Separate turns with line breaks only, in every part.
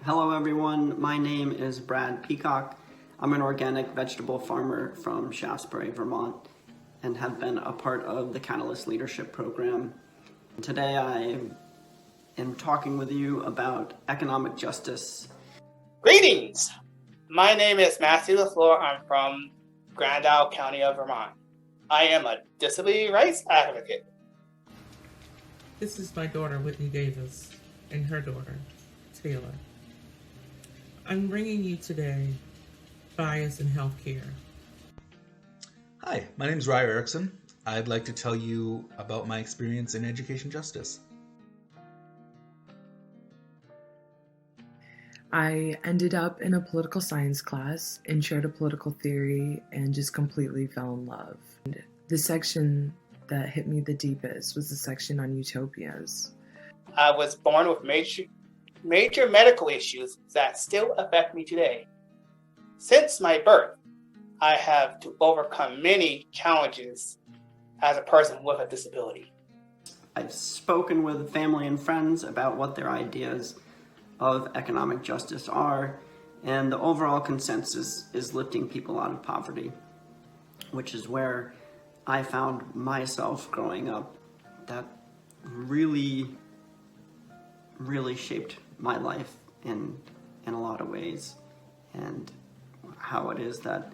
Hello everyone, my name is Brad Peacock. I'm an organic vegetable farmer from Shaftesbury, Vermont, and have been a part of the Catalyst Leadership Program. Today I am talking with you about economic justice.
Greetings! My name is Matthew LaFleur. I'm from Grand Isle County of Vermont. I am a disability rights advocate.
This is my daughter, Whitney Davis, and her daughter, Taylor. I'm bringing you today bias in healthcare.
Hi, my name is Ryer Erickson. I'd like to tell you about my experience in education justice.
I ended up in a political science class, introed to political theory, and just completely fell in love. And the section that hit me the deepest was the section on utopias.
I was born with major medical issues that still affect me today. Since my birth, I have to overcome many challenges as a person with a disability.
I've spoken with family and friends about what their ideas of economic justice are, and the overall consensus is lifting people out of poverty, which is where I found myself growing up. That really shaped my life in a lot of ways, and how it is that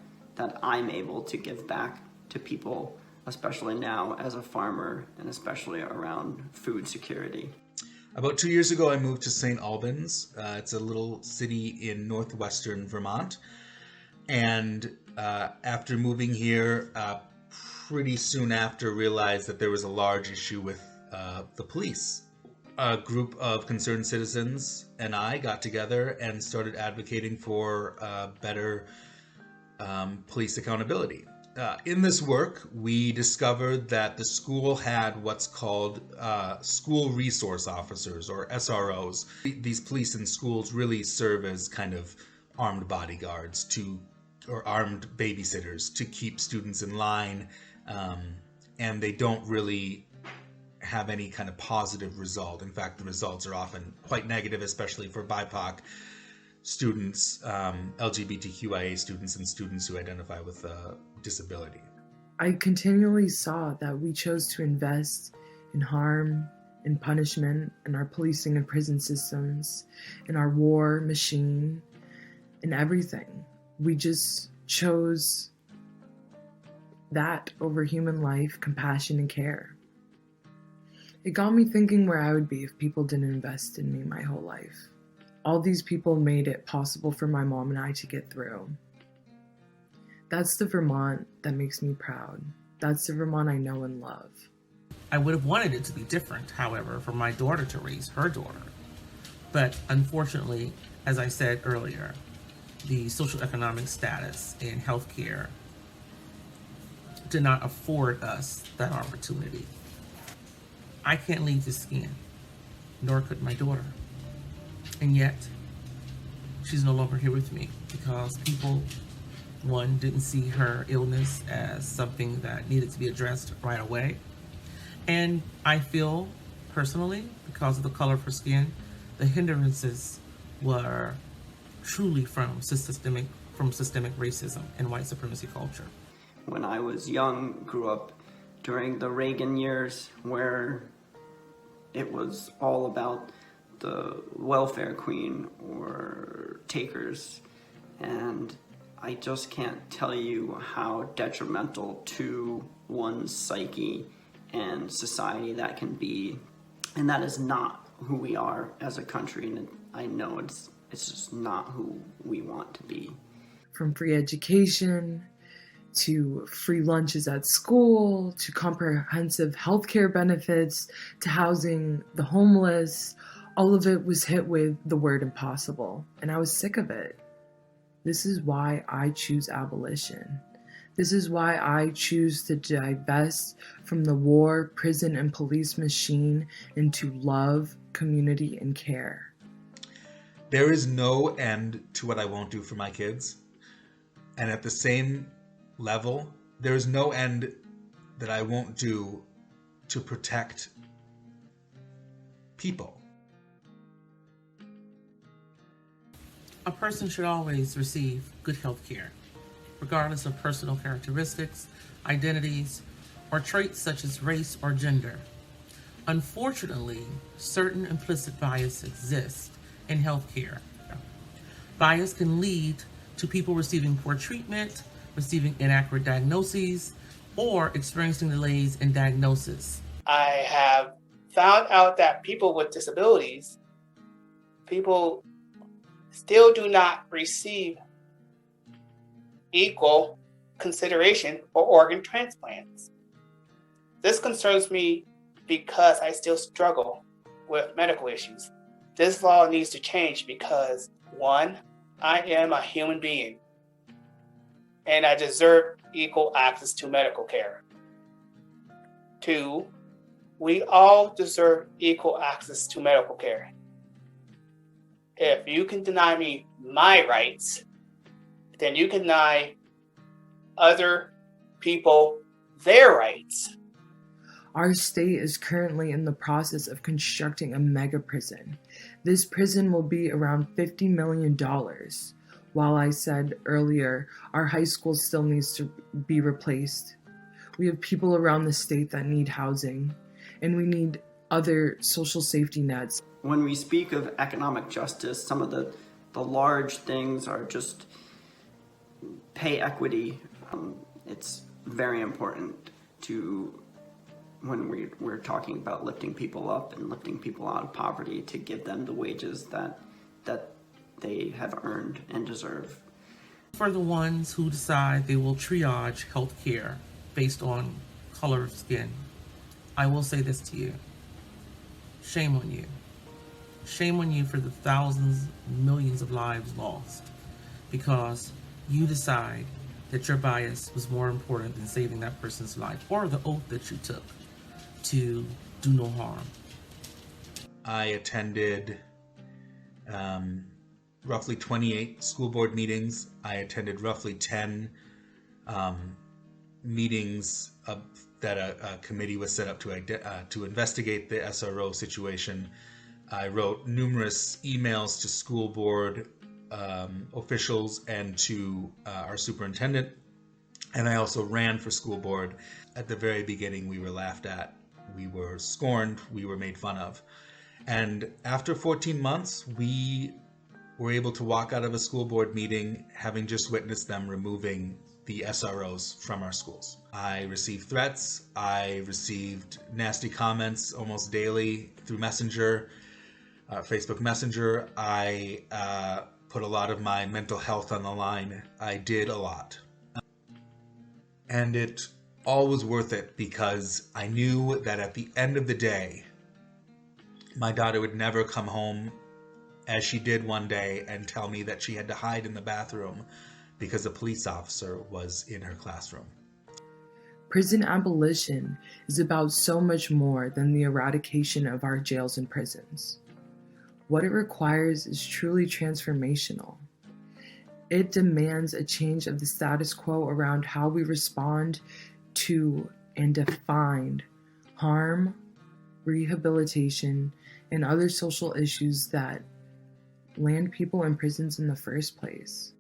I'm able to give back to people, especially now as a farmer and especially around food security.
About 2 years ago, I moved to St. Albans. It's a little city in northwestern Vermont. And after moving here, pretty soon after, realized that there was a large issue with the police. A group of concerned citizens and I got together and started advocating for better police accountability. In this work, we discovered that the school had what's called school resource officers, or SROs. These police in schools really serve as kind of armed bodyguards or armed babysitters to keep students in line, and they don't really have any kind of positive result. In fact, the results are often quite negative, especially for BIPOC students, LGBTQIA students, and students who identify with disability.
I continually saw that we chose to invest in harm, in punishment, in our policing and prison systems, in our war machine, in everything. We just chose that over human life, compassion, and care. It got me thinking where I would be if people didn't invest in me my whole life. All these people made it possible for my mom and I to get through. That's the Vermont that makes me proud. That's the Vermont I know and love.
I would have wanted it to be different, however, for my daughter to raise her daughter. But unfortunately, as I said earlier, the social economic status in healthcare did not afford us that opportunity. I can't leave the skin, nor could my daughter. And yet, she's no longer here with me because people, one, didn't see her illness as something that needed to be addressed right away. And I feel, personally, because of the color of her skin, the hindrances were truly from systemic racism and white supremacy culture.
When I was young, grew up during the Reagan years, where it was all about the welfare queen or takers, and I just can't tell you how detrimental to one's psyche and society that can be, and that is not who we are as a country, and I know it's just not who we want to be.
From free education, to free lunches at school, to comprehensive healthcare benefits, to housing the homeless, all of it was hit with the word impossible, and I was sick of it. This is why I choose abolition. This is why I choose to divest from the war, prison, and police machine into love, community, and care.
There is no end to what I won't do for my kids. And at the same level, there is no end that I won't do to protect people.
A person should always receive good health care, regardless of personal characteristics, identities, or traits such as race or gender. Unfortunately, certain implicit bias exists in healthcare. Bias can lead to people receiving poor treatment, receiving inaccurate diagnoses, or experiencing delays in diagnosis.
I have found out that people with disabilities, people still do not receive equal consideration for organ transplants. This concerns me because I still struggle with medical issues. This law needs to change because, one, I am a human being and I deserve equal access to medical care. Two, we all deserve equal access to medical care. If you can deny me my rights, then you can deny other people their rights.
Our state is currently in the process of constructing a mega prison. This prison will be around $50 million. While I said earlier, our high school still needs to be replaced. We have people around the state that need housing, and we need other social safety nets.
When we speak of economic justice, some of the large things are just pay equity. It's very important when we're talking about lifting people up and lifting people out of poverty, to give them the wages that they have earned and deserve.
For the ones who decide they will triage health care based on color of skin, I will say this to you. Shame on you. Shame on you for the thousands, millions of lives lost because you decide that your bias was more important than saving that person's life or the oath that you took to do no harm.
I attended roughly 28 school board meetings. I attended roughly 10 meetings that a committee was set up to investigate the SRO situation. I wrote numerous emails to school board officials and to our superintendent, and I also ran for school board. At the very beginning, we were laughed at, we were scorned, we were made fun of. And after 14 months, we were able to walk out of a school board meeting having just witnessed them removing the SROs from our schools. I received threats, I received nasty comments almost daily through Messenger, Facebook Messenger. I put a lot of my mental health on the line. I did a lot. And it all was worth it because I knew that at the end of the day, my daughter would never come home as she did one day and tell me that she had to hide in the bathroom because a police officer was in her classroom.
Prison abolition is about so much more than the eradication of our jails and prisons. What it requires is truly transformational. It demands a change of the status quo around how we respond to and define harm, rehabilitation, and other social issues that land people in prisons in the first place.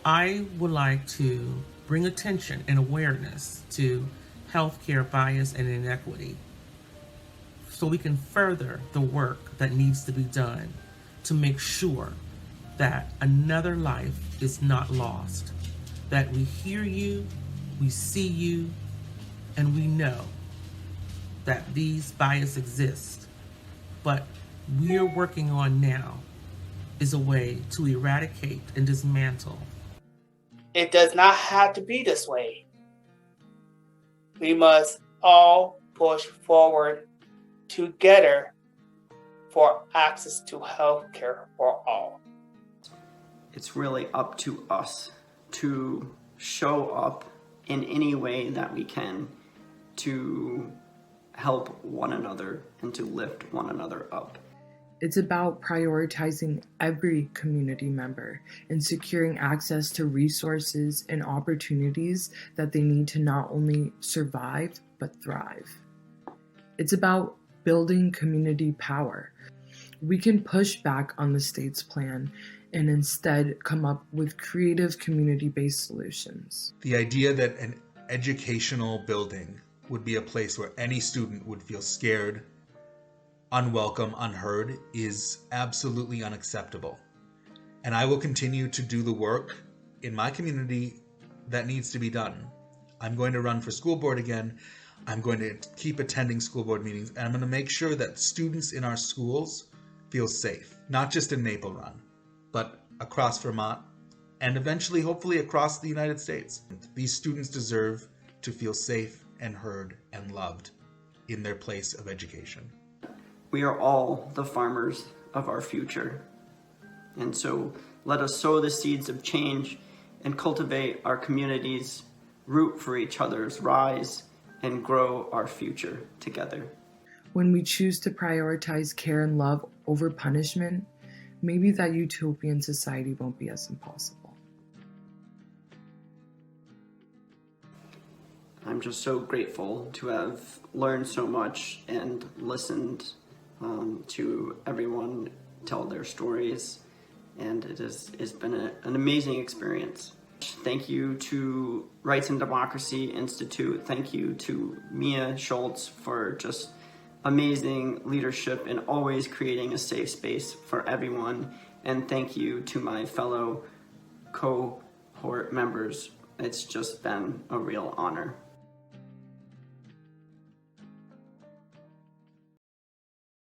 I would like to bring attention and awareness to healthcare bias and inequity so we can further the work that needs to be done to make sure that another life is not lost, that we hear you, we see you, and we know that these bias exist. But we're working on now is a way to eradicate and dismantle.
It does not have to be this way. We must all push forward together for access to health care for all.
It's really up to us to show up in any way that we can to help one another and to lift one another up.
It's about prioritizing every community member and securing access to resources and opportunities that they need to not only survive, but thrive. It's about building community power. we can push back on the state's plan and instead come up with creative community-based solutions.
The idea that an educational building would be a place where any student would feel scared, unwelcome, unheard is absolutely unacceptable. And I will continue to do the work in my community that needs to be done. I'm going to run for school board again. I'm going to keep attending school board meetings, and I'm going to make sure that students in our schools feel safe, not just in Maple Run, but across Vermont, and eventually, hopefully, across the United States. These students deserve to feel safe and heard and loved in their place of education.
We are all the farmers of our future. And so let us sow the seeds of change and cultivate our communities, root for each other's rise, and grow our future together.
When we choose to prioritize care and love over punishment, maybe that utopian society won't be as impossible.
I'm just so grateful to have learned so much and listened to everyone tell their stories, and it's been an amazing experience. Thank you to Rights and Democracy Institute. Thank you to Mia Schultz for just amazing leadership and always creating a safe space for everyone. And thank you to my fellow cohort members. It's just been a real honor.